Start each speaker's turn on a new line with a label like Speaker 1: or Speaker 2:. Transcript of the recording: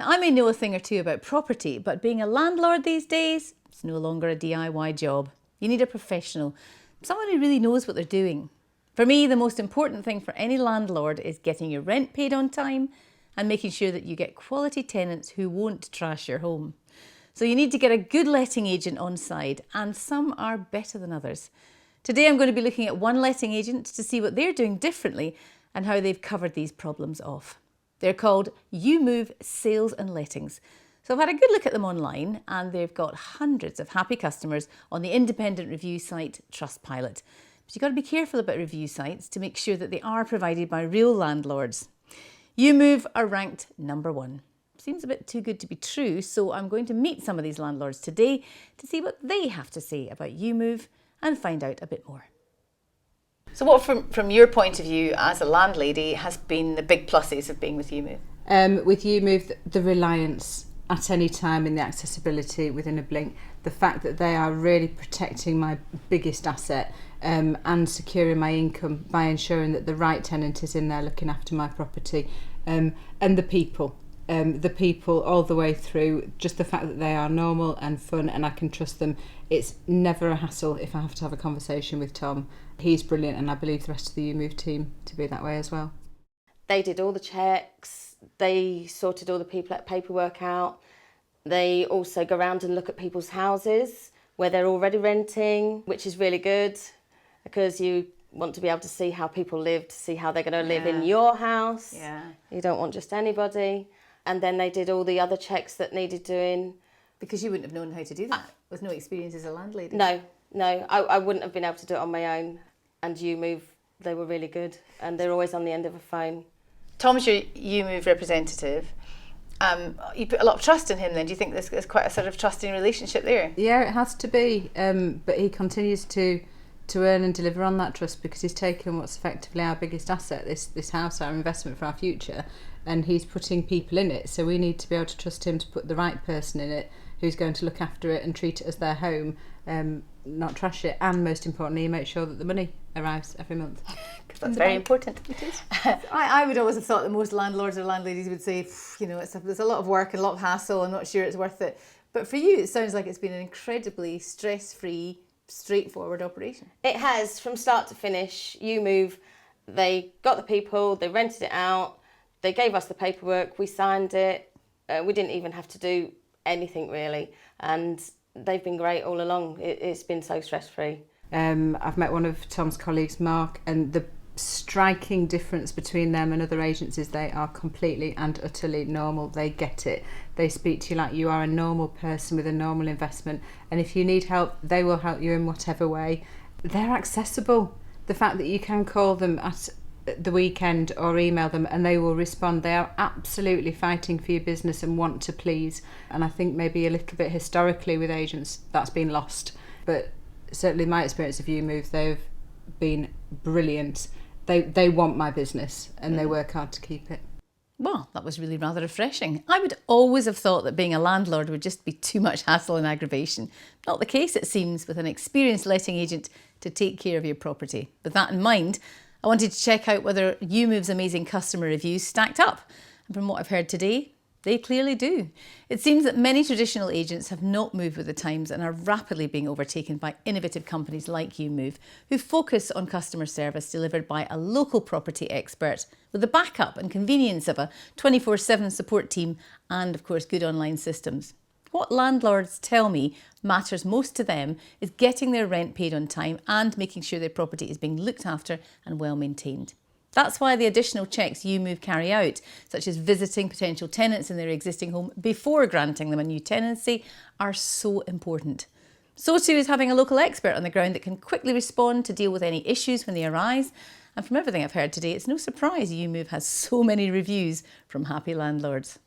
Speaker 1: Now, I may know a thing or two about property, but being a landlord these days, it's no longer a DIY job. You need a professional, someone who really knows what they're doing. For me, the most important thing for any landlord is getting your rent paid on time and making sure that you get quality tenants who won't trash your home. So you need to get a good letting agent on side, and some are better than others. Today I'm going to be looking at one letting agent to see what they're doing differently and how they've covered these problems off. They're called Ewemove Sales and Lettings. So I've had a good look at them online, and they've got hundreds of happy customers on the independent review site Trustpilot. But you've got to be careful about review sites to make sure that they are provided by real landlords. Ewemove are ranked #1. Seems a bit too good to be true, so I'm going to meet some of these landlords today to see what they have to say about Ewemove and find out a bit more. So what, from your point of view as a landlady, has been the big pluses of being with Ewemove?
Speaker 2: With Ewemove, the reliance at any time in the accessibility within a blink, the fact that they are really protecting my biggest asset and securing my income by ensuring that the right tenant is in there looking after my property, and the people all the way through, just the fact that they are normal and fun and I can trust them. It's never a hassle if I have to have a conversation with Tom. He's brilliant, and I believe the rest of the Ewemove team to be that way as well.
Speaker 3: They did all the checks, they sorted all the paperwork out. They also go around and look at people's houses where they're already renting, which is really good because you want to be able to see how people live, to see how they're going to live in your house.
Speaker 1: Yeah.
Speaker 3: You don't want just anybody. And then they did all the other checks that needed doing.
Speaker 1: Because you wouldn't have known how to do that with no experience as a landlady.
Speaker 3: No, I wouldn't have been able to do it on my own. And Ewemove, they were really good, and they're always on the end of a phone.
Speaker 1: Tom's your Ewemove representative. You put a lot of trust in him then. Do you think there's quite a sort of trusting relationship there?
Speaker 2: Yeah, it has to be, but he continues to earn and deliver on that trust because he's taken what's effectively our biggest asset, this house, our investment for our future, and he's putting people in it. So we need to be able to trust him to put the right person in it who's going to look after it and treat it as their home, not trash it, and most importantly, make sure that the money arrives every month.
Speaker 1: Because that's very important. It is. I would always have thought that most landlords or landladies would say, you know, there's a lot of work and a lot of hassle, I'm not sure it's worth it. But for you, it sounds like it's been an incredibly stress-free, straightforward operation.
Speaker 3: It has, from start to finish. Ewemove, they got the people, they rented it out, they gave us the paperwork, we signed it, we didn't even have to do anything really, and they've been great all along. It's been so stress-free.
Speaker 2: I've met one of Tom's colleagues, Mark, and the striking difference between them and other agencies, they are completely and utterly normal. They get it. They speak to you like you are a normal person with a normal investment, and if you need help, they will help you in whatever way. They're accessible. The fact that you can call them at the weekend or email them and they will respond. They are absolutely fighting for your business and want to please, and I think maybe a little bit historically with agents that's been lost, but certainly my experience of Ewemove, they've been brilliant. They want my business and they work hard to keep it.
Speaker 1: Well, that was really rather refreshing. I would always have thought that being a landlord would just be too much hassle and aggravation. Not the case, it seems, with an experienced letting agent to take care of your property. With that in mind, I wanted to check out whether Ewemove's amazing customer reviews stacked up. And from what I've heard today, they clearly do. It seems that many traditional agents have not moved with the times and are rapidly being overtaken by innovative companies like Ewemove, who focus on customer service delivered by a local property expert with the backup and convenience of a 24/7 support team and, of course, good online systems. What landlords tell me matters most to them is getting their rent paid on time and making sure their property is being looked after and well maintained. That's why the additional checks Ewemove carry out, such as visiting potential tenants in their existing home before granting them a new tenancy, are so important. So too is having a local expert on the ground that can quickly respond to deal with any issues when they arise. And from everything I've heard today, it's no surprise Ewemove has so many reviews from happy landlords.